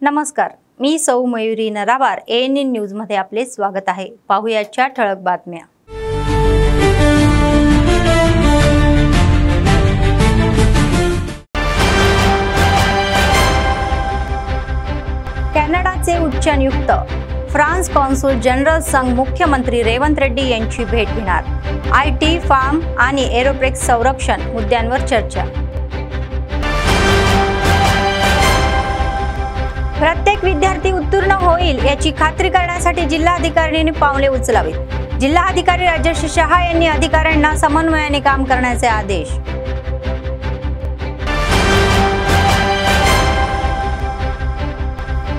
नमस्कार, मी सौ Mayuri नरावार ANN news मध्ये आपले स्वागत आहे। पाहुयाच्या ठळक बातम्या। कॅनडाचे उच्च नियुक्त फ्रान्स कॉन्सुल जनरल संघ मुख्यमंत्री रेवंत रेड्डी यांची भेट घेणार। IT, फार्म आणि एरोस्पेस संरक्षण मुद्द्यांवर चर्चा। प्रत्येक विद्यार्थी उत्तीर्ण होईल याची खात्री करण्यासाठी जिल्हाधिकाऱ्यांनी पावले उचलावीत। जिल्हाधिकारी राजेश शहा यांनी अधिकाऱ्यांना समन्वयाने काम करण्याचे आदेश।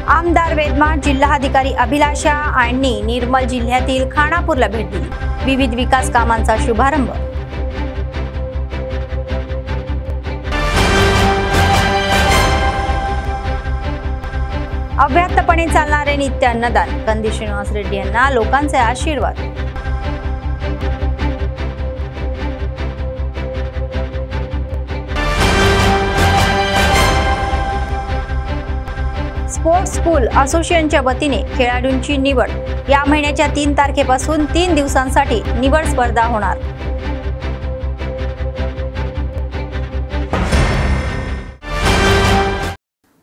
आमदार वेदमा, जिल्हाधिकारी अभिलाषा यांनी निर्मल जिल्ह्यातील खानापूरला भेट दिली। विविध विकास कामांचा शुभारंभ। अव्याहतपणे चालणारे नित्य अन्नदान, कंदी श्रीनिवास रेड्डी यांना लोकांचे आशीर्वाद। स्पोर्ट्स स्कूल असोसिएशनच्या वतीने खेळाडूंची निवड। या महिन्याच्या 3 तारखेपासून 3 दिवसांसाठी निवड स्पर्धा होणार।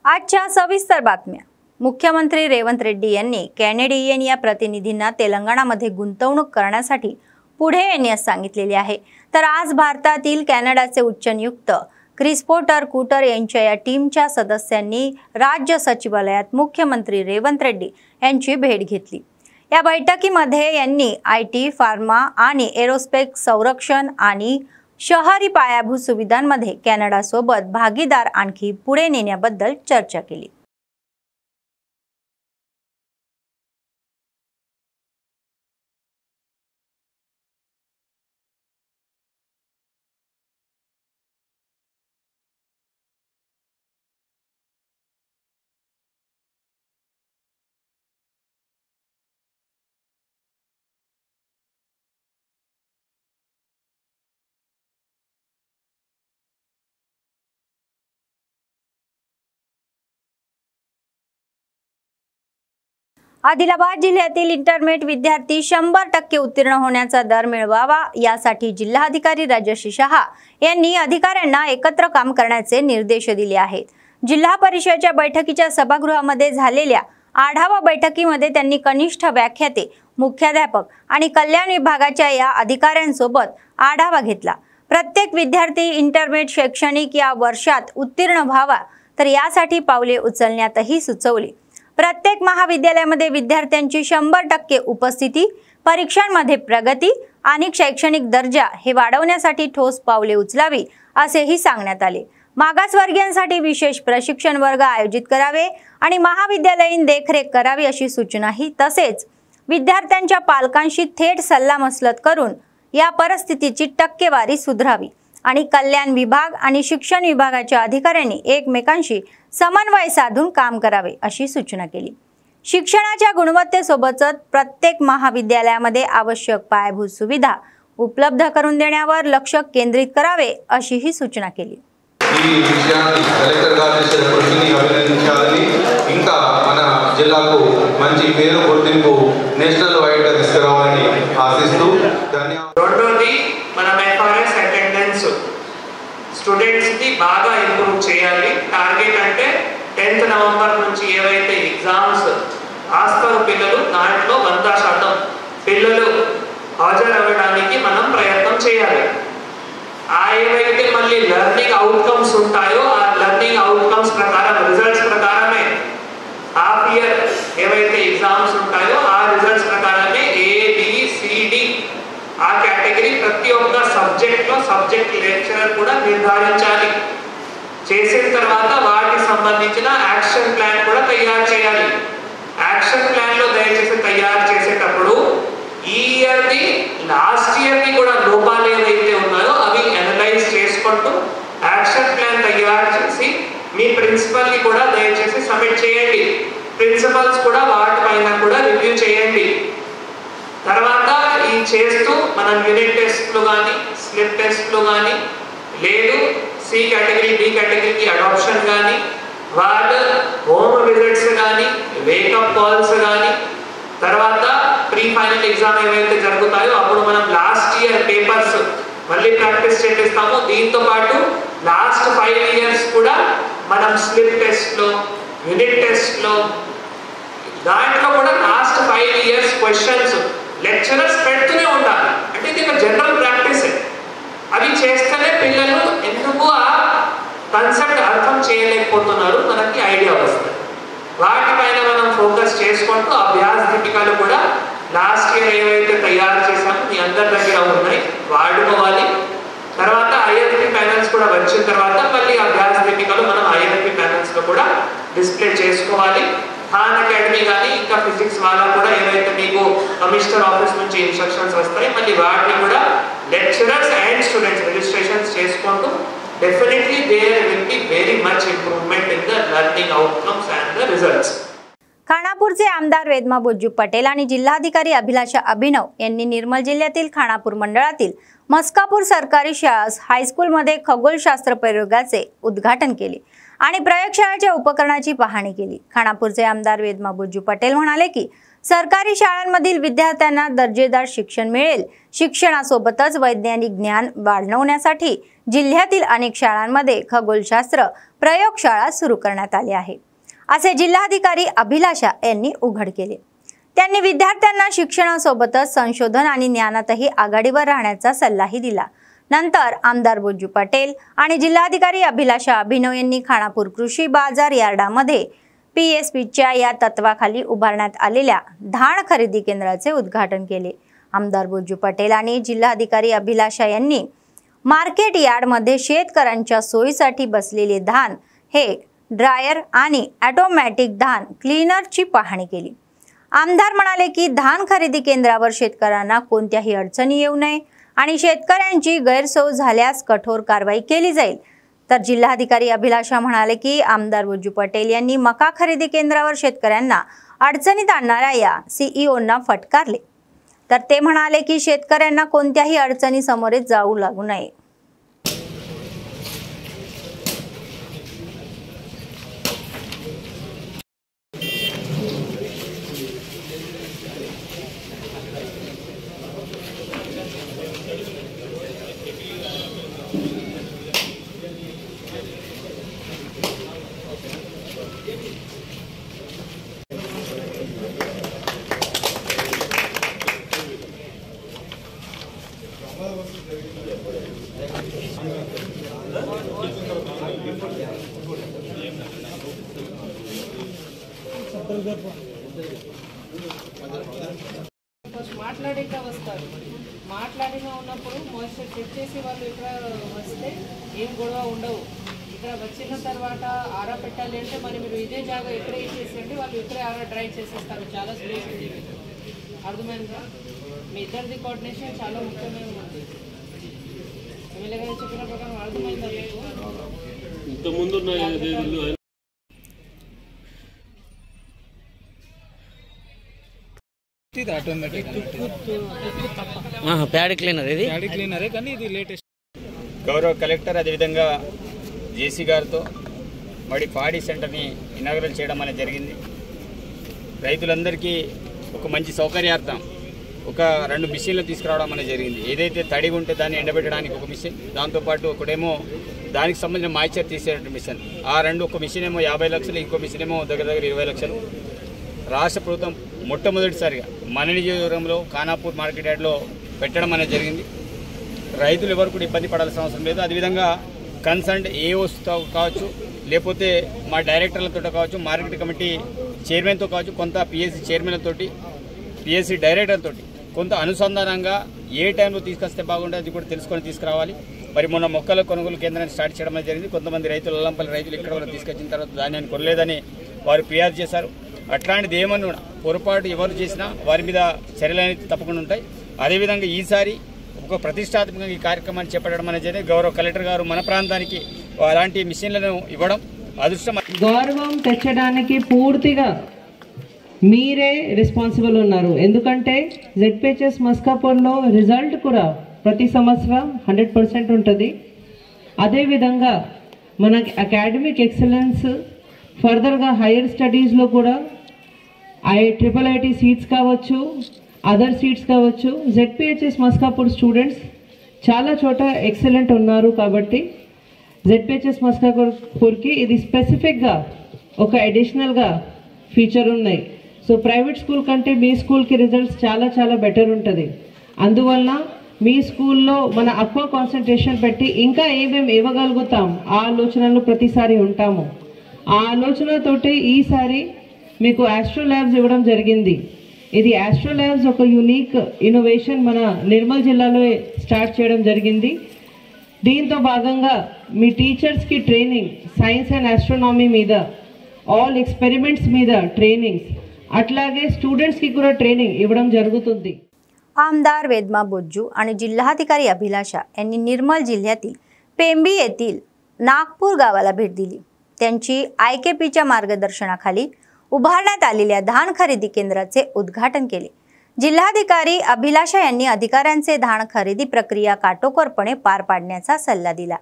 आजच्या सविस्तर बातम्या। मुख्यमंत्री रेवंत रेड्डी यांनी कॅनेडियन या प्रतिनिधींना तेलंगणामध्ये गुंतवणूक करण्यासाठी पुढे येण्यास सांगितलेले आहे। तर आज भारतातील कॅनडाचे उच्च नियुक्त क्रिस्पोटर कूटर यांच्या या टीमच्या सदस्यांनी राज्य सचिवालयात मुख्यमंत्री रेवंत रेड्डी यांची भेट घेतली। या बैठकीमध्ये यांनी IT, फार्मा आणि एरोस्पेस संरक्षण आणि शहरी पायाभूत सुविधांमध्ये कॅनडासोबत भागीदार आणखी पुढे नेण्याबद्दल चर्चा केली। आदिलाबाद जिल्ह्यातील इंटरमीडिएट विद्यार्थी 100% उत्तीर्ण होण्याचा दर मिळवावा यासाठी जिल्हाधिकारी राजेश शहा यांनी अधिकाऱ्यांना एकत्र काम करण्याचे निर्देश दिले आहेत। जिल्हा परिषदेच्या बैठकीच्या सभागृहामध्ये झालेल्या आढावा बैठकीमध्ये त्यांनी कनिष्ठ व्याख्याते, मुख्याध्यापक आणि कल्याण विभागाच्या या अधिकाऱ्यांसोबत आढावा घेतला। प्रत्येक विद्यार्थी इंटरमीडिएट शैक्षणिक या वर्षात उत्तीर्ण व्हावा, तर यासाठी पावले उचलण्यातही सुचवले। प्रत्येक महाविद्यालयामध्ये विद्यार्थ्यांची 100% उपस्थिती, परीक्षांमध्ये प्रगती आणि शैक्षणिक दर्जा हे वाढवण्यासाठी ठोस पावले उचलावी असेही सांगण्यात आले। मागासवर्गीयांसाठी विशेष प्रशिक्षण वर्ग आयोजित करावे आणि महाविद्यालयीन देखरेख करावी अशी सूचनाही, तसेच विद्यार्थ्यांच्या पालकांशी थेट सल्लामसलत करून या परिस्थितीची टक्केवारी सुधारावी आणि कल्याण विभाग आणि शिक्षण विभागाच्या अधिकाऱ्यांनी एकमेकांशी समन्वय साधून काम करावे अशी सूचना केली। शिक्षणाच्या गुणवत्तेसोबतच प्रत्येक महाविद्यालयामध्ये आवश्यक पायाभूत सुविधा उपलब्ध करून देण्यावर लक्ष केंद्रित करावे अशीही सूचना केली। స్టూడెంట్స్ కి బాగా ఇంప్రూవ్ చేయాలి। టార్గెట్ అంటే 10th నవంబర్ నుంచి ఏవైతే ఎగ్జామ్స్ రాస్తారు పిల్లలు, దాంట్లో 100% పిల్లలు హాజరవ్వడానికి మనం ప్రయత్నం చేయాలి। ఆ ఏవైతే మళ్ళీ లెర్నింగ్ అవుట్కమ్స్ ఉంటాయో ఆ లెర్నింగ్ అవుట్కమ్స్ ప్రకారం రిజల్ట్స్ ప్రకారమే హాఫ్ ఇయర్ ఏవైతే ఎగ్జామ్స్ ఉంటాయో ఆ రిజల్ట్స్ ప్రకారమే ABCD ఆ కేటగిరీ ప్రతి ఒక్క సబ్జెక్ట్లో సబ్జెక్ట్ లెక్చరర్ కూడా నిర్ధారించాలి। చేసిన తర్వాత వాటికి సంబంధించిన యాక్షన్ ప్లాన్ కూడా తయారు చేయాలి। యాక్షన్ ప్లాన్ లో దయచేసి తయారు చేసేటప్పుడు ఈ ఇయర్ది లాస్ట్ ఇయర్ది కూడా లోపాలు ఏవైతే ఉన్నాయో అవి అనలైజ్ చేసుకుంటూ యాక్షన్ ప్లాన్ తయారు చేసి మీ ప్రిన్సిపల్ కి కూడా దయచేసి సబ్మిట్ చేయండి। ప్రిన్సిపల్స్ కూడా వాటిపైన కూడా రివ్యూ చేయండి। తర్వాత ఈ చేస్తూ మనం యూనిట్ టెస్ట్లు కానీ స్లిప్ టెస్ట్లు కానీ లేదు C కేటగిరీ D కేటగిరీకి అడాప్షన్ కానీ వాళ్ళు హోమ్ విజిట్స్ కానీ, వేకప్ కాల్స్ కానీ, తర్వాత ప్రీ ఫైనల్ ఎగ్జామ్ ఏవైతే జరుగుతాయో అప్పుడు మనం లాస్ట్ ఇయర్ పేపర్స్ మళ్ళీ ప్రాక్టీస్ చేపిస్తాము. దీంతో పాటు లాస్ట్ 5 ఇయర్స్ కూడా మనం స్లిప్ టెస్ట్లో, యూనిట్ టెస్ట్లో, దాంట్లో కూడా లాస్ట్ 5 ఇయర్స్ క్వశ్చన్స్ లెక్చరర్స్ పెడుతూనే ఉండాలి. అంటే ఇది ఒక జనరల్ ప్రాక్టీస్. అవి చేస్తేనే పిల్లలు ఎందుకు ఆ కాన్సెప్ట్ అర్థం చేయలేకపోతున్నారు మనకి ఐడియా వస్తుంది. వాటిపైన మనం ఫోకస్ చేసుకుంటూ అభ్యాస దీపికలు కూడా లాస్ట్ ఇయర్ ఏవైతే తయారు చేసామో మీ అందరి దగ్గర ఉన్నాయి, వాడుకోవాలి. తర్వాత ఐఎఫ్పి ప్యానల్స్ కూడా వచ్చిన తర్వాత మళ్ళీ అభ్యాస దీపికలు మనం ఐఎఫ్పి ప్యానల్స్లో కూడా డిస్ప్లే చేసుకోవాలి. ఖాన్ అకాడమీ కానీ ఇంకా ఫిజిక్స్ వాళ్ళ కూడా ఏవైతే మీకు కమిషనర్ ఆఫీస్ నుంచి ఇన్స్ట్రక్షన్స్ వస్తాయి మళ్ళీ వాటిని కూడా లెక్చరర్స్ అండ్ స్టూడెంట్స్ రిజిస్ట్రేషన్స్ చేసుకుంటూ definitely there will be very much improvement in the learning outcomes and the results. खानापूरचे आमदार वेदमा बोज्जू पटेल आणि जिल्हाधिकारी अभिलाषा अभिनव यांनी निर्मल जिल्ह्यातील खानापूर मंडळातील मस्कापूर सरकारी शाळा हायस्कूलमध्ये खगोलशास्त्र प्रयोगाचे उद्घाटन केले आणि प्रयोगशाळेच्या उपकरणाची पाहणी केली. खानापूरचे आमदार वेदमा बोज्जू पटेल म्हणाले की सरकारी शाळांमधील विद्यार्थ्यांना दर्जेदार शिक्षण मिळेल. शिक्षणासोबतच वैज्ञानिक ज्ञान वाढवण्यासाठी जिल्ह्यातील अनेक शाळांमध्ये खगोलशास्त्र प्रयोगशाळा सुरू करण्यात आली आहे, असे जिल्हाधिकारी अभिलाषा यांनी उघड केले. त्यांनी विद्यार्थ्यांना शिक्षणासोबतच संशोधन आणि ज्ञानातही आघाडीवर राहण्याचा सल्लाही दिला. नंतर आमदार बोज्जू पटेल आणि जिल्हाधिकारी अभिलाषा अभिनव यांनी खानापूर कृषी बाजार यार्डामध्ये पीएसपीच्या या तत्वाखाली उभारण्यात आलेल्या धान खरेदी केंद्राचे उद्घाटन केले. आमदार बोज्जू पटेल आणि जिल्हाधिकारी अभिलाषा यांनी मार्केट यार्डमध्ये शेतकऱ्यांच्या सोयीसाठी बसलेले धान हे ड्रायर आणि ऑटोमॅटिक धान क्लीनरची पाहणी केली. आमदार म्हणाले की धान खरेदी केंद्रावर शेतकऱ्यांना कोणत्याही अडचणी येऊ नये आणि शेतकऱ्यांची गैरसोय झाल्यास कठोर कारवाई केली जाईल. तर जिल्हाधिकारी अभिलाषा म्हणाले की आमदार बोज्जू पटेल यांनी मका खरेदी केंद्रावर शेतकऱ्यांना अडचणीत आणणाऱ्या या सीईओंना फटकारले. तर ते म्हणाले की शेतकऱ्यांना कोणत्याही अडचणी सामोरे जाऊ लागू नये. మాట్లాడిక వస్తారు. మాట్లాడిన ఉన్నప్పుడు మాయిశ్చర్ చెక్ చేసి వాళ్ళు ఇక్కడ వస్తే ఏం గొడవ ఉండవు. ఇక్కడ వచ్చిన తర్వాత ఆరా పెట్టాలి అంటే మరి మీరు ఇదే జాగా ఇక్కడే ఇచ్చేసేయండి, వాళ్ళు ఇక్కడే ఆరా డ్రై చేసేస్తారు. చాలా స్పేస్ ఉంది, అర్థమైందా? మీ ఇద్దరిది కోఆర్డినేషన్ చాలా ముఖ్యమైన ఉంది. ఎమ్మెల్యే గారు చెప్పిన ప్రకారం అర్థమైందా మీకు? ఇంతకుముందు ప్యాడ్ క్లీనర్, ఇది ప్యాడ్ క్లీనరే కానీ ఇది లేటెస్ట్. గౌరవ కలెక్టర్ అదేవిధంగా జేసీ గారితో మరి పాడి సెంటర్ని ఇనాగరేట్ చేయడం అనేది జరిగింది. రైతులందరికీ ఒక మంచి సౌకర్యార్థం ఒక 2 మిషన్లు తీసుకురావడం అనేది జరిగింది. ఏదైతే తడిగా ఉంటే దాన్ని ఎండబెట్టడానికి ఒక మిషన్, దాంతోపాటు ఒకటేమో దానికి సంబంధించిన మాయిశ్చర్ తీసే మిషన్. ఆ ఒక మిషన్ ఏమో 50 లక్షలు, ఇంకో మిషన్ ఏమో దగ్గర 20 లక్షలు. రాష్ట్ర ప్రభుత్వం మొట్టమొదటిసారిగా మన నియోజకవర్గంలో ఖానాపూర్ మార్కెట్ యార్డ్లో పెట్టడం అనేది జరిగింది. రైతులు ఎవరు కూడా ఇబ్బంది పడాల్సిన అవసరం లేదు. అదేవిధంగా కన్సర్న్ ఏఓస్తో కావచ్చు, లేకపోతే మా డైరెక్టర్లతో కావచ్చు, మార్కెట్ కమిటీ చైర్మన్తో కావచ్చు, కొంత పిఎస్సి చైర్మన్లతోటి, పిఎస్సి డైరెక్టర్లతో కొంత అనుసంధానంగా ఏ టైంలో తీసుకొస్తే బాగుంటుంది అది కూడా తెలుసుకొని తీసుకురావాలి. మరి మొన్న మొక్కల కొనుగోలు కేంద్రాన్ని స్టార్ట్ చేయడం అనేది జరిగింది. కొంతమంది రైతులు, అల్లంపల్లి రైతులు ఇక్కడ వరకు తీసుకొచ్చిన తర్వాత ధాన్యాన్ని కొనలేదని వారు ఫిర్యాదు చేశారు. అట్లాంటిది ఏమన్నా పొరపాటు ఎవరు చేసినా వారి మీద చర్యలు అనేది తప్పకుండా ఉంటాయి. అదేవిధంగా ఈసారి ఒక ప్రతిష్టాత్మకంగా ఈ కార్యక్రమాన్ని చేపట్టడం అనేది గౌరవ కలెక్టర్ గారు మన ప్రాంతానికి అలాంటి మిషన్లను ఇవ్వడం అదృష్టం. గౌరవం తెచ్చడానికి పూర్తిగా మీరే రెస్పాన్సిబుల్ ఉన్నారు. ఎందుకంటే జెడ్పీహెచ్ఎస్ మస్కాపూర్లో రిజల్ట్ కూడా ప్రతి సంవత్సరం 100% ఉంటుంది. అదేవిధంగా మన అకాడమిక్ ఎక్సలెన్స్ ఫర్దర్గా హైయర్ స్టడీస్లో కూడా IIT సీట్స్ కావచ్చు, అదర్ సీట్స్ కావచ్చు, ZPHS మస్కాపూర్ స్టూడెంట్స్ చాలా చోట ఎక్సలెంట్ ఉన్నారు. కాబట్టి ZPHS మస్కాపూర్కి ఇది స్పెసిఫిక్గా ఒక అడిషనల్గా ఫీచర్ ఉన్నాయి. సో ప్రైవేట్ స్కూల్ కంటే మీ స్కూల్కి రిజల్ట్స్ చాలా చాలా బెటర్ ఉంటుంది. అందువల్ల మీ స్కూల్లో మన ఎక్కువ కాన్సన్ట్రేషన్ పెట్టి ఇంకా ఏమేమి ఇవ్వగలుగుతాం ఆ ఆలోచనలు ప్రతిసారి ఉంటాము. ఆ ఆలోచనతోటి ఈసారి మీకు ఆస్ట్రో ల్యాబ్స్ ఇవ్వడం జరిగింది. ఇది ఆస్ట్రో ల్యాబ్స్ ఒక యూనిక్ ఇన్నోవేషన్ మన నిర్మల్ జిల్లాలో స్టార్ట్ చేయడం జరిగింది. దీంతో భాగంగా మీ టీచర్స్కి ట్రైనింగ్ సైన్స్ అండ్ ఆస్ట్రోనామీ మీద, ఆల్ ఎక్స్పెరిమెంట్స్ మీద ట్రైనింग्स, अटलागे स्टूडेंट्स की కూడా ट्रेनिंग इव्वడం జరుగుతుంది. आमदार वेदमा बोज्जू आणि जिल्हाधिकारी अभिलाषा यांनी निर्मल जिल्ह्यातील पेंबी येथील नागपूर गावाला भेट दिली. त्यांची IKPच्या मार्गदर्शनाखाली उभारण्यात आलेल्या धान खरेदी केंद्राचे उद्घाटन केले. जिल्हाधिकारी अभिलाषा यांनी अधिकाऱ्यांचे धान खरेदी प्रक्रिया काटेकोरपणे पार पाडण्याचा सल्ला दिला.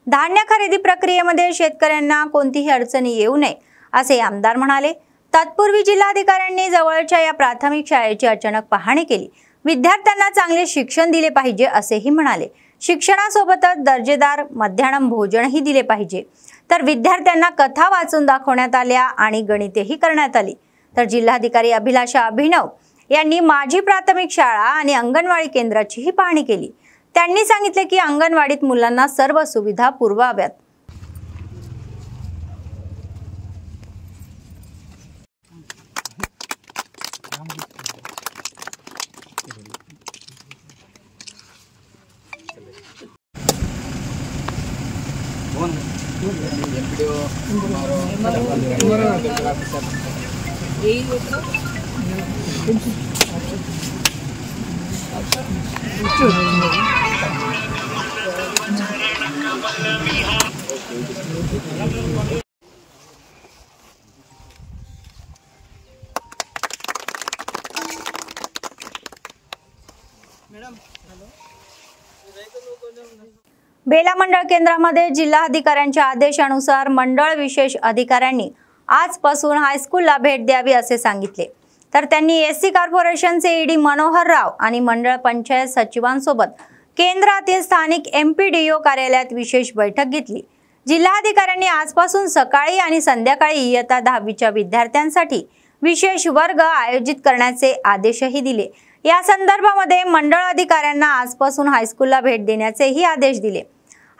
धान्य खरेदी प्रक्रियेमध्ये शेतकऱ्यांना कोणतीही अडचणी येऊ नये असे आमदार म्हणाले. तत्पूर्वी जिल्हाधिकाऱ्यांनी जवळच्या या प्राथमिक शाळेची अचानक पाहणी केली. विद्यार्थ्यांना चांगले शिक्षण दिले पाहिजे असेही म्हणाले. शिक्षणासोबतच दर्जेदार मध्यान्ह भोजनही दिले पाहिजे. तर विद्यार्थ्यांना कथा वाचून दाखवण्यात आल्या आणि गणितेही करण्यात आली. तर जिल्हाधिकारी अभिलाषा अभिनव यांनी माझी प्राथमिक शाळा आणि अंगणवाडी केंद्राचीही पाहणी केली. त्यांनी सांगितले की अंगणवाडीत मुलांना सर्व सुविधा पुरवाव्यात. बेला मंडळ केंद्रामध्ये जिल्हाधिकाऱ्यांच्या आदेशानुसार मंडळ विशेष अधिकाऱ्यांनी आजपासून हायस्कूलला भेट द्यावी असे सांगितले. तर त्यांनी एससी कॉर्पोरेशनचे ईडी मनोहर राव आणि मंडळ पंचायत सचिवांसोबत केंद्रातील स्थानिक MPDO कार्यालयात विशेष बैठक घेतली. जिल्हाधिकाऱ्यांनी आजपासून सकाळी आणि संध्याकाळी इयत्ता 10वीच्या विद्यार्थ्यांसाठी विशेष वर्ग आयोजित करण्याचे आदेशही दिले. या संदर्भामध्ये मंडळ अधिकाऱ्यांना आजपासून हायस्कूलला भेट देण्याचेही आदेश दिले.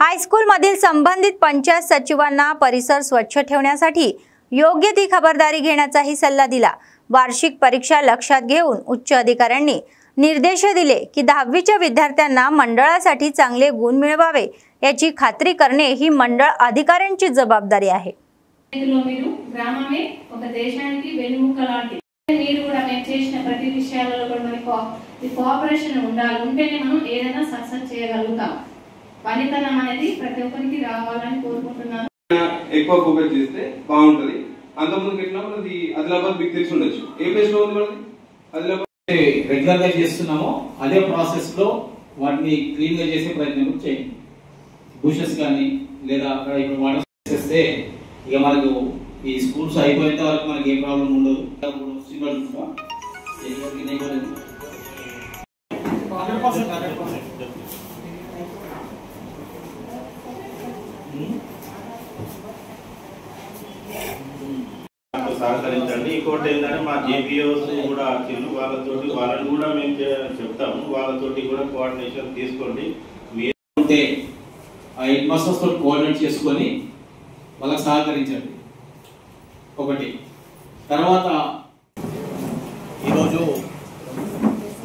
हायस्कूल मधील संबंधित पंचायत सचिवांना परिसर स्वच्छ ठेवण्यासाठी योग्य ती खबरदारी घेण्याचाही सल्ला दिला. वार्षिक परीक्षा लक्षात घेऊन उच्च अधिकाऱ्यांनी निर्देश दिले की 10वीच्या विद्यार्थ्यांना मंडळासाठी चांगले गुण मिळवावे याची खात्री करणे ही मंडळ अधिकाऱ्यांची जबाबदारी आहे. గ్రామమే ఒక దేశానికి వెన్నుముక లాంటిది. మీరు కూడా మేము చేసిన ప్రతి విషయాలలో కూడా మనకి కోఆపరేషన్ ఉండాలి. ఉంటేనే మనం ఏదైనా సక్సెస్ చేయగలుగుతాం. పనితనం అనేది ప్రతి ఒక్కరికి రావాలని కోరుకుంటున్నాను. ఎక్కువ ఫోకస్ చేస్తే బాగుంటది. అంతకుముందు ఎట్లా మనది ఆదిలాబాద్ మీకు తెలిసి ఉండొచ్చు. ఏ ప్లేస్ లో ఉంది మనది ఆదిలాబాద్. రెగ్యులర్ గా చేస్తున్నామో అదే ప్రాసెస్ లో వాటిని క్లీన్ గా చేసే ప్రయత్నం కూడా చేయండి. బుషెస్ కానీ లేదా అక్కడ ఇప్పుడు వాటర్ చేస్తే ఇక మనకు ఈ స్కూల్స్ అయిపోయేంత వరకు మనకి ఏ ప్రాబ్లం ఉండదు. సహకరించండి. ఇంకోటి ఏంటంటే మా JPOs కూడా వాళ్ళని కూడా మేము చెప్తాము. వాళ్ళతోటి కూడా కోఆర్డినేషన్ తీసుకోండి. మీరంటే ఆ హెడ్ మాస్టర్స్ తోటి కోఆర్డినేట్ చేసుకొని వాళ్ళకి సహకరించండి. ఒకటి తర్వాత ఈరోజు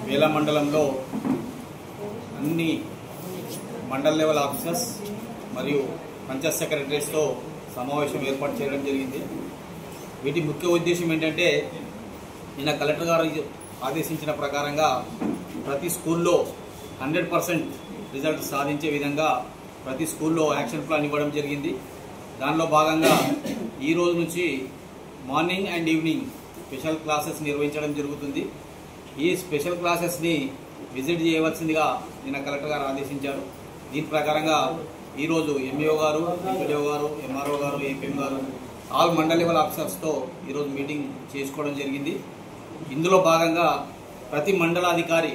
వేల మండలంలో అన్ని మండల్ లెవెల్ ఆఫీసర్స్ మరియు పంచాయత్ సెక్రటరీస్తో సమావేశం ఏర్పాటు చేయడం జరిగింది. వీటి ముఖ్య ఉద్దేశం ఏంటంటే నిన్న కలెక్టర్ గారు ఆదేశించిన ప్రకారంగా ప్రతి స్కూల్లో 100% రిజల్ట్ సాధించే విధంగా ప్రతి స్కూల్లో యాక్షన్ ప్లాన్ ఇవ్వడం జరిగింది. దానిలో భాగంగా ఈ రోజు నుంచి morning and evening special classes నిర్వహించడం జరుగుతుంది. ఈ స్పెషల్ క్లాసెస్ని విజిట్ చేయవలసిందిగా నిన్న కలెక్టర్ గారు ఆదేశించారు. దీని ప్రకారంగా ఈరోజు MAO గారు, MPDO గారు, MRO గారు, APM గారు ఆల్ మండల్ లెవెల్ ఆఫీసర్స్తో ఈరోజు మీటింగ్ చేసుకోవడం జరిగింది. ఇందులో భాగంగా ప్రతి మండలాధికారి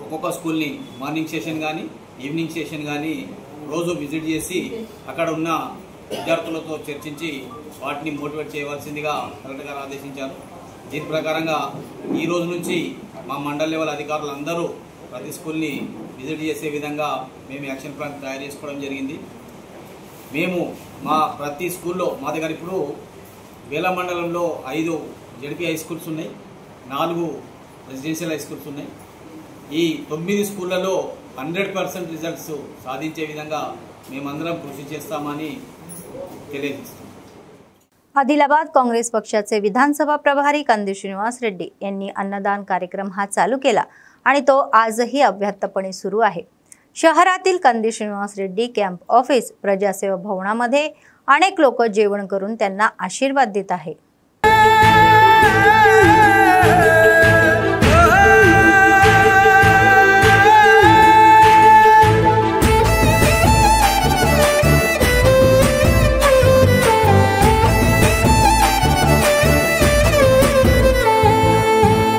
ఒక్కొక్క స్కూల్ని మార్నింగ్ సెషన్ కానీ ఈవినింగ్ సెషన్ కానీ రోజు విజిట్ చేసి అక్కడ ఉన్న విద్యార్థులతో చర్చించి వాటిని మోటివేట్ చేయవలసిందిగా కలెక్టర్ గారు ఆదేశించారు. దీని ప్రకారంగా ఈ రోజు నుంచి మా మండల్ లెవెల్ అధికారులందరూ ప్రతి స్కూల్ని విజిట్ చేసే విధంగా మేము యాక్షన్ ప్లాన్ తయారు చేసుకోవడం జరిగింది. మేము మా ప్రతి స్కూల్లో మా దగ్గర ఇప్పుడు వేల మండలంలో 5 జడ్పీ హై స్కూల్స్ ఉన్నాయి, 4 రెసిడెన్షియల్ హై స్కూల్స్ ఉన్నాయి. ఈ 9 స్కూళ్లలో 100% రిజల్ట్స్ సాధించే విధంగా మేమందరం కృషి చేస్తామని తెలియజేస్తున్నాం. आदिलाबाद काँग्रेस पक्षाचे विधानसभा प्रभारी कंदी श्रीनिवास रेड्डी यांनी अन्नदान कार्यक्रम हा चालू केला आणि तो आजही अव्याहतपणे सुरू आहे. शहरातील कंदी श्रीनिवास रेड्डी कॅम्प ऑफिस प्रजासेवा भवनामध्ये अनेक लोक जेवण करून त्यांना आशीर्वाद देत आहेत.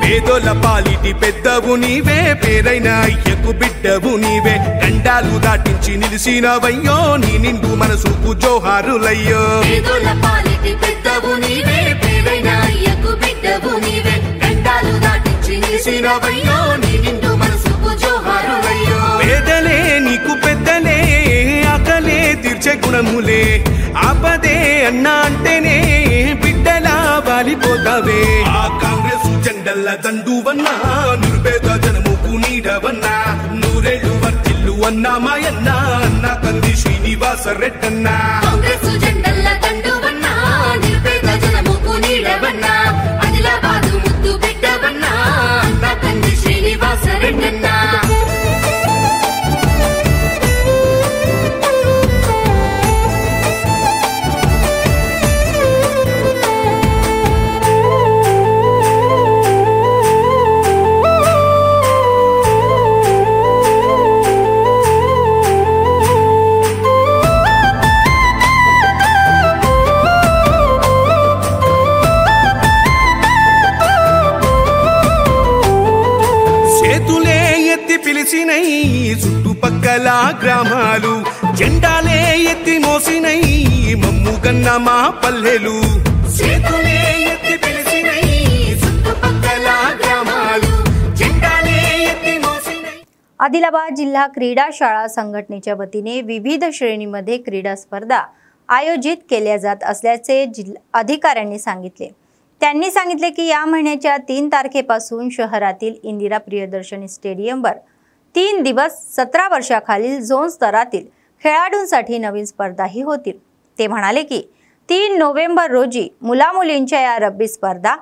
పేదోల పాలిటి పెద్దవు నీవే, పేరైన అయ్యకు బిడ్డవు నీవే, గండాలు దాటించి నిలిసినవయ్యో, నీ నిండు మనసుకు జోహారులయ్యో. పేదోల పాలిటి పెద్దవు నీవే, పేరైన అయ్యకు బిడ్డవు నీవే, గండాలు దాటించి నిలిసినవయ్యో, నీ నిండు మనసుకు జోహారులయ్యో. పేదలే నీకు పెద్దలే, ఆకలే తీర్చే గుణములే, ఆపదే అన్నా అంటేనే బిడ్డలా వాలిపోతావే. ఆ కాంగ్రెస్ జెండల్ల దండువన్నా, నిరుపేద జనముకు నీడవన్నా, నూరేళ్లు వర్తిల్లు అన్నా మాయన్నా, అన్న కంది శ్రీనివాస రెడ్డన్నా. కాంగ్రెస్ జెండల్ల దండువన్నా, నిరుపేద జనముకు నీడవన్నా, ఆదిలాబాదు ముద్దు బిడ్డవన్నా, అన్న కంది శ్రీనివాస రెడ్డన్నా. చుట్టుపక్కల గ్రామాలు జెండాలే ఎత్తి మోసినై, మమ్ము కన్న మా పల్లెలు చేతులే ఎత్తి పిలిచినై, చుట్టుపక్కల గ్రామాలు జెండాలే ఎత్తి మోసినై. आदिलाबाद जिल्हा क्रीडा शाळा संघटनेच्या वतीने विविध श्रेणीमध्ये क्रीडा स्पर्धा आयोजित केल्या जात असल्याचे अधिकाऱ्यांनी सांगितले. त्यांनी सांगितले की या महिन्याच्या 3 तारखेपासून शहरातील इंदिरा प्रियदर्शनी स्टेडियमवर 3 दिवस 17 वर्षाखालील झोन स्तरातील खेळाडूंसाठी नवीन स्पर्धाही होतील. ते म्हणाले की 3 नोव्हेंबर रोजी मुलामुलींच्या या रग्बी स्पर्धा,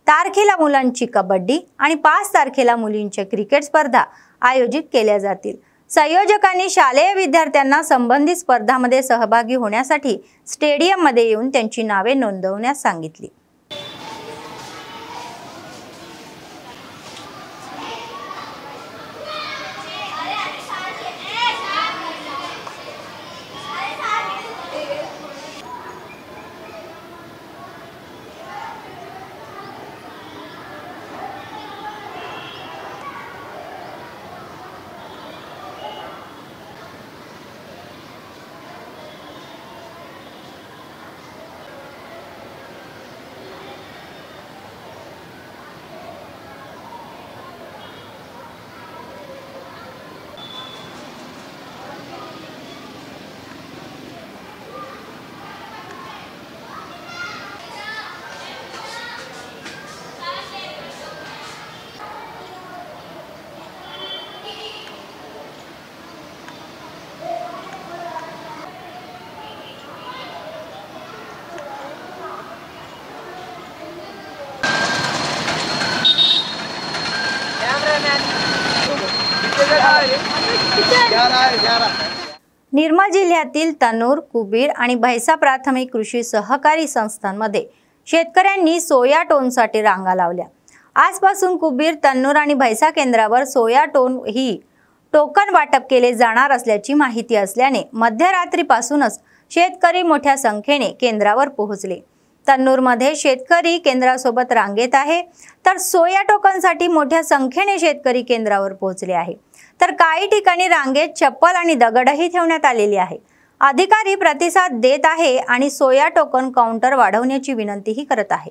तारखेला मुलांची कबड्डी आणि 5 तारखेला मुलींच्या क्रिकेट स्पर्धा आयोजित केल्या जातील. संयोजकांनी शालेय विद्यार्थ्यांना संबंधित स्पर्धांमध्ये सहभागी होण्यासाठी स्टेडियममध्ये येऊन त्यांची नावे नोंदवण्यास सांगितली. निर्मल जिल्ह्यातील तनूर, कुबीर आणि भैसा प्राथमिक कृषी सहकारी संस्थांमध्ये शेतकऱ्यांनी सोया टोनसाठी रांगा लावल्या. आजपासून कुबीर, तन्नूर आणि भैसा केंद्रावर सोया टोन ही टोकन वाटप केले जाणार असल्याची माहिती असल्याने मध्यरात्रीपासूनच शेतकरी मोठ्या संख्येने केंद्रावर पोहोचले। तन्नूरमध्ये शेतकरी केंद्रासोबत रांगेत आहे, तर सोया टोकनसाठी मोठ्या संख्येने शेतकरी केंद्रावर पोहोचले आहे। तर काही ठिकाणी रांगेत चप्पल आणि दगडही ठेवण्यात आलेली आहे। अधिकारी प्रतिसाद देत आहे आणि सोया टोकन काउंटर वाढवण्याची विनंतीही करत आहे।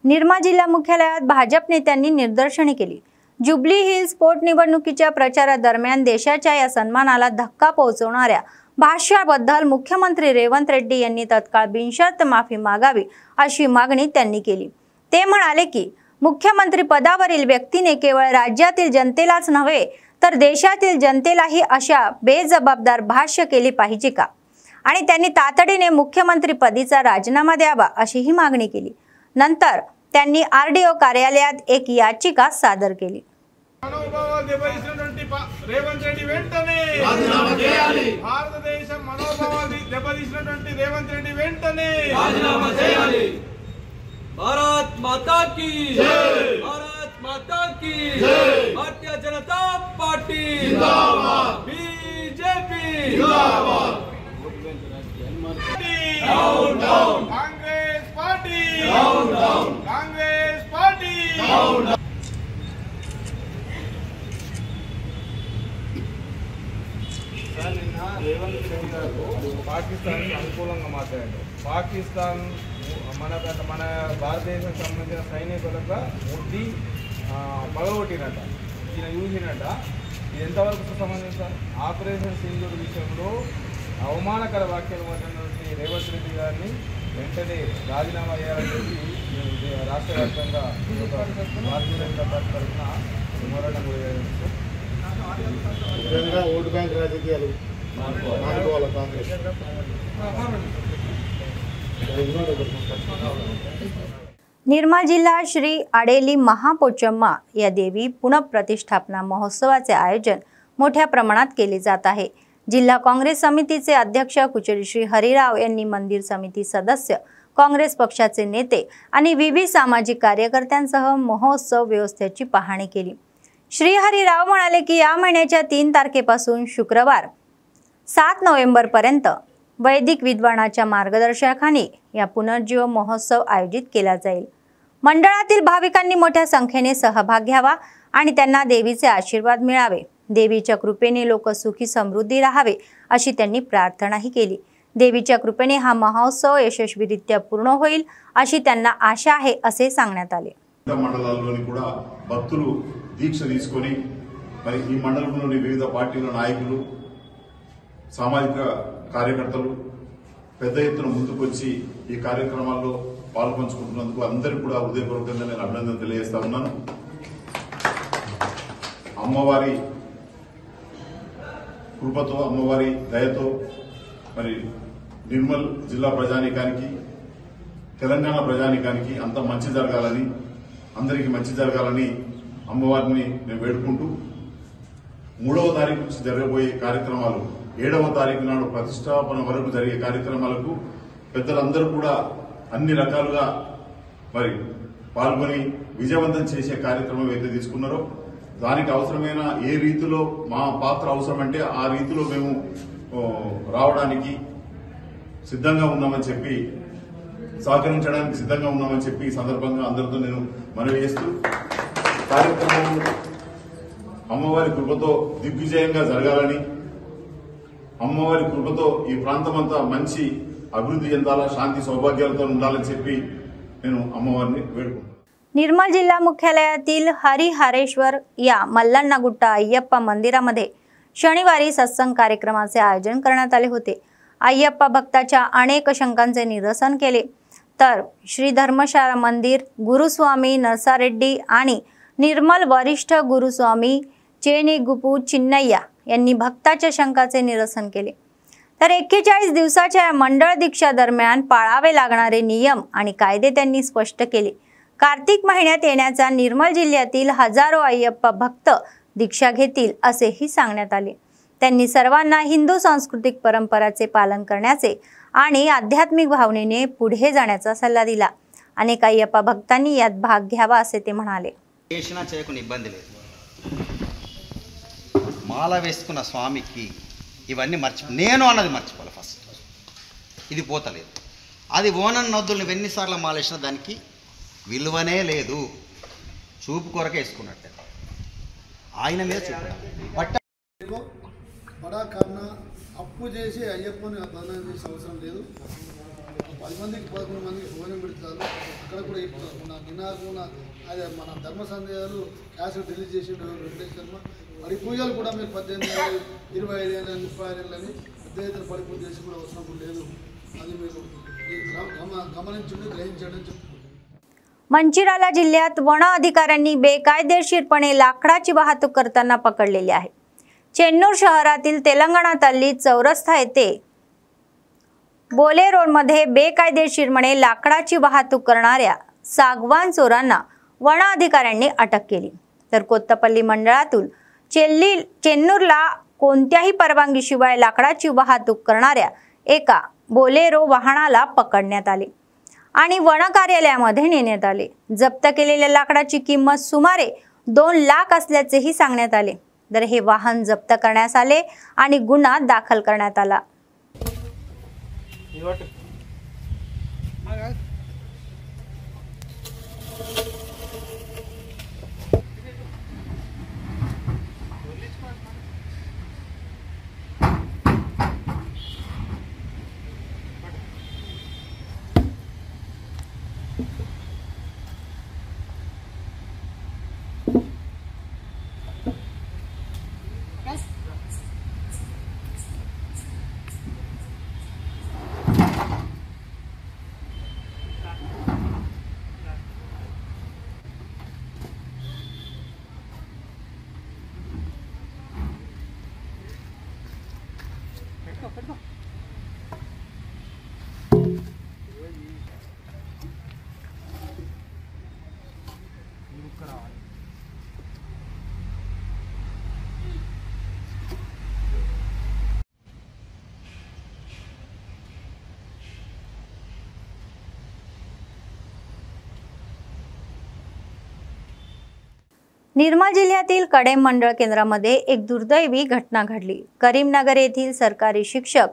निर्मा जिल्हा मुख्यालयात भाजप नेत्यांनी निदर्शने केली। जुबली हिल्स पोटनिवडणुकीच्या प्रचारादरम्यान देशाच्या या सन्मानाला धक्का पोहोचवणाऱ्या भाष्याबद्दल मुख्यमंत्री रेवंत रेड्डी यांनी तत्काळ बिनशर्त माफी मागावी अशी मागणी त्यांनी केली। ते म्हणाले की मुख्यमंत्री पदावरील व्यक्तीने केवळ राज्यातील जनतेलाच नव्हे तर देशातील जनतेलाही अशा बेजबाबदार भाष्य केली पाहिजे का, आणि त्यांनी तातडीने मुख्यमंत्री पदाचा राजीनामा द्यावा अशी ही मागणी केली। नंतर त्यांनी आरडीओ कार्यालयात एक याचिका सादर केली। రేవంత్ రెడ్డి వెంటనే రాజీనామా చేయాలి। భారతదేశ మనోభావాన్ని దెబ్బతీసినటువంటి రేవంత్ రెడ్డి వెంటనే రాజీనామా చేయాలి। భారత్ మాతా కీ జై, భారత్ మాతా కీ జై, భారతీయ జనతా పార్టీ జిందాబాద్, బీజేపీ జిందాబాద్, down down, Congress party down down, Congress party down down. Revanth Reddy గారు పాకిస్తాన్ అనుకూలంగా మాట్లాడారు। పాకిస్తాన్ మన భారతదేశం సంబంధించిన సైనికులకు ముద్ది పగలగొట్టినట, ఈయన చూసినట। ఇది ఎంతవరకు సంబంధించిన ఆపరేషన్ సింధూర్ విషయంలో అవమానకర వ్యాఖ్యలు మాట్లాడినటువంటి రేవంత్ రెడ్డి గారిని వెంటనే రాజీనామా చేయాలని చెప్పి రాష్ట్ర వ్యాప్తంగా భారతీయ జనతా పార్టీ తరఫున పోరాటం ఓటు బ్యాంక్ రాజకీయాలు మానుకోవాలి కాంగ్రెస్। निर्मा जिल्हा श्री आडेली महापोचम्मा या देवी पुनःप्रतिष्ठापना महोत्सवाचे आयोजन मोठ्या प्रमाणात केले जात आहे। जिल्हा काँग्रेस समितीचे अध्यक्ष कुचरी श्री हरिराव यांनी मंदिर समिती सदस्य, काँग्रेस पक्षाचे नेते आणि विविध सामाजिक कार्यकर्त्यांसह महोत्सव व्यवस्थेची पाहणी केली। श्री हरिराव म्हणाले की या महिन्याच्या 3 तारखेपासून शुक्रवार 7 नोव्हेंबर पर्यंत वैदिक विद्वानाच्या मार्गदर्शनाखाली या पुनर्जीव महोत्सव आयोजित केला जाईल। मंडळातील भाविकांनी मोठ्या संख्येने सहभाग घ्यावा आणि त्यांना देवीचे आशीर्वाद मिळावे। देवीच्या कृपेने लोक सुखी समृद्धी राहावे अशी त्यांनी प्रार्थनाही केली। देवीच्या कृपेने हा महोत्सव यशस्वीरित्या पूर्ण होईल अशी त्यांना आशा आहे असे सांगण्यात आले। మండలాల్లోని కూడా భక్తులు దీక్ష తీసుకొని మరి ఈ మండలంలోని వివిధ పార్టీల నాయకులు, సామాజిక కార్యకర్తలు పెద్ద ఎత్తున ముందుకొచ్చి ఈ కార్యక్రమాల్లో పాల్పంచుకుంటున్నందుకు అందరికీ కూడా హృదయపూర్వకంగా నేను అభినందన తెలియజేస్తా ఉన్నాను। అమ్మవారి కృపతో, అమ్మవారి దయతో మరి నిర్మల్ జిల్లా ప్రజానీకానికి తెలంగాణ ప్రజానికానికి అంత మంచి జరగాలని, అందరికీ మంచి జరగాలని అమ్మవారిని నేను వేడుకుంటూ 3వ తారీఖు నుంచి జరగబోయే కార్యక్రమాలు 7వ తారీఖు నాడు ప్రతిష్టాపన వరకు జరిగే కార్యక్రమాలకు పెద్దలందరూ కూడా అన్ని రకాలుగా మరి పాల్గొని విజయవంతం చేసే కార్యక్రమం ఏదైతే తీసుకున్నారో దానికి అవసరమైన ఏ రీతిలో మా పాత్ర అవసరమంటే ఆ రీతిలో మేము రావడానికి సిద్ధంగా ఉన్నామని చెప్పి, సహకరించడానికి సిద్ధంగా ఉన్నామని చెప్పి ఈ సందర్భంగా అందరితో నేను మనవి చేస్తూ కార్యక్రమం అమ్మవారి కృపతో దిగ్విజయంగా జరగాలని, అమ్మవారి కృపతో ఈ ప్రాంతమంతా మంచి అభివృద్ధి చెందాలా, शांती सौभाग्यालతో ఉండాలని చెప్పి నేను అమ్మవారిని వేడుకుంటున్నాను. निर्मल जिल्हा मुख्यालयातील हरिहरेश्वर या मल्लण्णगुट्टा अय्यप्पा मंदिरामध्ये शनिवारी सत्संग कार्यक्रमाचे आयोजन करण्यात आले होते. अय्यप्पा भक्ताच्या अनेक शंकांचे निरसन केले. तर श्री धर्मशाला मंदिर गुरुस्वामी नरसारेड्डी आणि निर्मल वरिष्ठ गुरुस्वामी चेनिगुपू चिन्नय्या यांनी भक्ताच्या शंकाचे निरसन केले. तर 41 दिवसाच्या मंडळ दीक्षा दरम्यान पाळावे लागणारे नियम आणि कायदे त्यांनी स्पष्ट केले. कार्तिक महिन्यात येण्याचा निर्मल जिल्ह्यातील हजारो अय्यप्पा भक्त दीक्षा घेतील असेही सांगण्यात आले. त्यांनी सर्वांना हिंदू सांस्कृतिक परंपराचे पालन करण्याचे आणि आध्यात्मिक भावनेने पुढे जाण्याचा सल्ला दिला. अनेक अय्यप्पा भक्तांनी यात भाग घ्यावा असे ते म्हणाले. మాల వేసుకున్న స్వామికి ఇవన్నీ నేను అన్నది మర్చిపోవాలి. ఫస్ట్ ఇది పోతలేదు. అది ఓనన్ నద్దుల్ని ఎన్నిసార్లు మాలేసిన దానికి విలువనే లేదు. చూపు కొరకే వేసుకున్నట్టే ఆయన మీద చూపు బడా కన్నా అప్పు చేసి అయ్యప్పని బంధనం చేసే అవసరం లేదు. 10 మందికి 11 మందికి భోజనం పెడతారు. అక్కడ కూడా మన నినాకున్న అదే మన ధర్మ సందేహాలు క్యాసెట్ రిలీజ్ చేసిండు వెంకటేశ్వర శర్మ. మరి పూజలు కూడా మీరు 18 ఏళ్ళు 25 ఏళ్ళు 30 ఏళ్ళని పెద్ద ఎత్తున పడి పూజ చేసి కూడా అవసరం లేదు. అది మీరు గమనించండి, గ్రహించండి చెప్తున్నారు. मंचिराला जिल्ह्यात वन अधिकाऱ्यांनी बेकायदेशीरपणे लाकडाची वाहतूक करताना पकडलेले आहे. चेन्नूर शहरातील तेलंगणा तल्ली चौरस्ता येथे बोले रोडमध्ये बेकायदेशीरपणे लाकडाची वाहतूक करणाऱ्या सागवान चोरांना वन अधिकाऱ्यांनी अटक केली. तर कोत्तपल्ली मंडळातून चेन्नूरला कोणत्याही परवानगीशिवाय लाकडाची वाहतूक करणाऱ्या एका बोलेरो वाहनाला पकडण्यात आले आणि वन कार्यालयामध्ये नेण्यात आले. जप्त केलेल्या लाकडाची किंमत सुमारे 2 लाख असल्याचेही सांगण्यात आले. तर हे वाहन जप्त करण्यात आले आणि गुन्हा दाखल करण्यात आला. निर्मल जिल्ह्यातील कडेम मंडळ केंद्रामध्ये एक दुर्दैवी घटना घडली. करीमनगर येथील सरकारी शिक्षक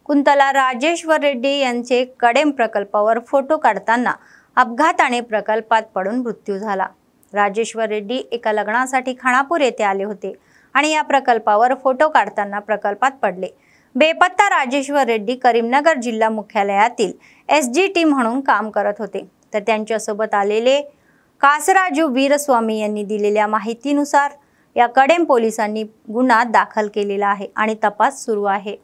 कुंतला राजेश्वर रेड्डी यांचे कडेम प्रकल्पावर फोटो काढताना अपघाताने प्रकल्पात पडून मृत्यू झाला. राजेश्वर रेड्डी एका लग्नासाठी खानापूर येथे आले होते आणि या प्रकल्पावर फोटो काढताना प्रकल्पात पडले. बेपत्ता राजेश्वर रेड्डी करीमनगर जिल्हा मुख्यालयातील SGT म्हणून काम करत होते. तर त्यांच्यासोबत आलेले कासराजू वीरस्वामी यांनी दिलेल्या माहितीनुसार या कडेम पोलिसांनी गुन्हा दाखल केलेला आहे आणि तपास सुरू आहे.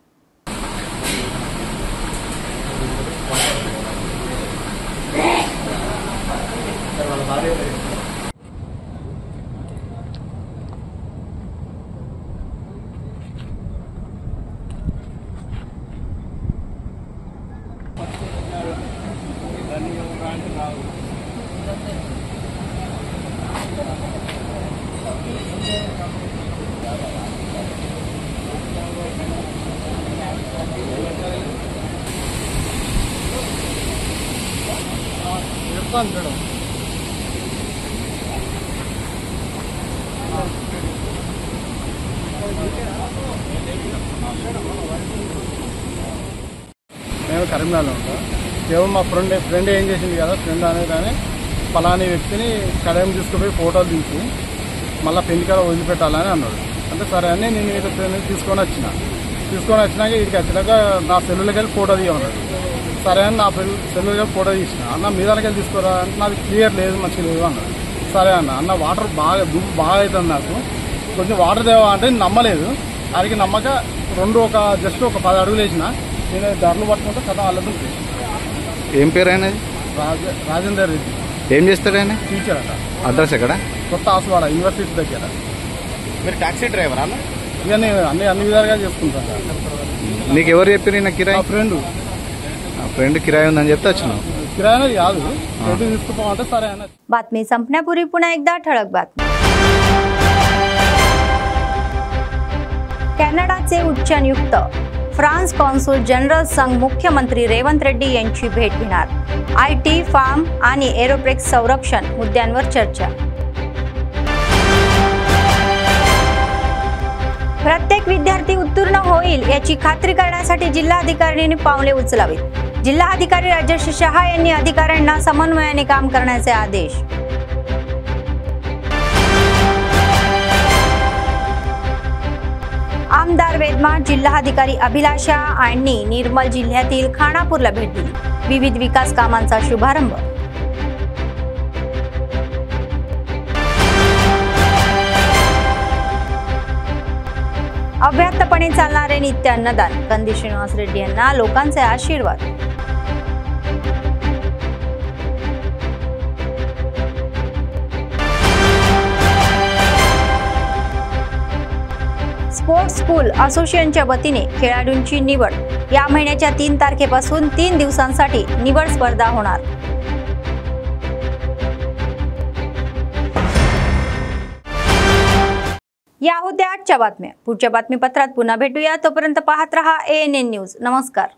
మేము కరీంనగర్లో ఉంటాం. కేవలం మా ఫ్రెండ్ ఏం చేసింది కదా, ఫ్రెండ్ అనేది పలాని వ్యక్తిని కడయం తీసుకుపోయి ఫోటోలు తీసి మళ్ళీ పెళ్లికాడ వదిలిపెట్టాలని అన్నాడు. అంటే సరే అని నేను ఏదో ఫ్రెండ్ తీసుకొని వచ్చినాక ఇక్కడికి వచ్చినాక నా సెల్లులకి వెళ్ళి ఫోటో తీయమన్నాడు. సరే అని నా సెల్లులకి వెళ్ళి ఫోటో తీసిన. అన్న మీ దగ్గరికి వెళ్ళి తీసుకోరా అంటే నాది క్లియర్ లేదు, మంచిగా లేదు అన్నాడు. సరే అన్న వాటర్ బాగా దుమ్ము బాగా అవుతుంది, నాకు కొంచెం వాటర్ తేవా అంటే నమ్మలేదు. ఆయనకి నమ్మక జస్ట్ ఒక 10 అడుగులు వేసిన. నేను ధరలు పట్టుకుంటే కథ వాళ్ళతో. ఏం పేరు ఆయనది? రాజేందర్ రెడ్డి. ఏం చేస్తాడు ఆయన? టీచర్ అట. అడ్రస్ ఎక్కడ? కొత్త ఆసువాడ యూనివర్సిటీ దగ్గర. మీరు టాక్సీ డ్రైవరా? ఇక నేను అన్ని విధాలుగా చేసుకుంటాను. నీకు ఎవరు చెప్పారు? నా కిరాయి ఫ్రెండ్ కిరాయి ఉందని చెప్తే వచ్చినావు. కిరాయి కాదు, తీసుకుపోమంటే सर आहे ना. बातमी संपण्यापूर्वी पुन्हा एकदा ठळक बातमी. कॅनडाचे उच्च नियुक्त फ्रान्स कॉन्सुल जनरल संघ मुख्यमंत्री रेवंत रेड्डी यांची भेट घेणार. IT, फार्म आणि एरोस्पेस संरक्षण मुद्द्यांवर चर्चा. प्रत्येक विद्यार्थी उत्तीर्ण होईल याची खात्री करण्यासाठी जिल्हाधिकाऱ्यांनी पावले उचलावीत. जिल्हाधिकारी राजेश शहा यांनी अधिकाऱ्यांना समन्वयाने काम करण्याचे आदेश. आमदार वेदमा जिल्हाधिकारी अभिलाषा यांनी निर्मल जिल्ह्यातील खानापूरला भेट दिली. विविध विकास कामांचा शुभारंभ. अव्याहतपणे चालणारे नित्य अन्नदान. कंदी श्रीनिवास रेड्डी यांना लोकांचे आशीर्वाद. स्पोर्ट्स स्कूल असोसिएशनच्या वतीने खेळाडूंची निवड. या महिन्याच्या 3 तारखेपासून 3 दिवसांसाठी निवड स्पर्धा होणार. या होत्या आजच्या बातम्या. पुढच्या बातमीपत्रात पुन्हा भेटूया. तोपर्यंत पाहत रहा ANN न्यूज. नमस्कार.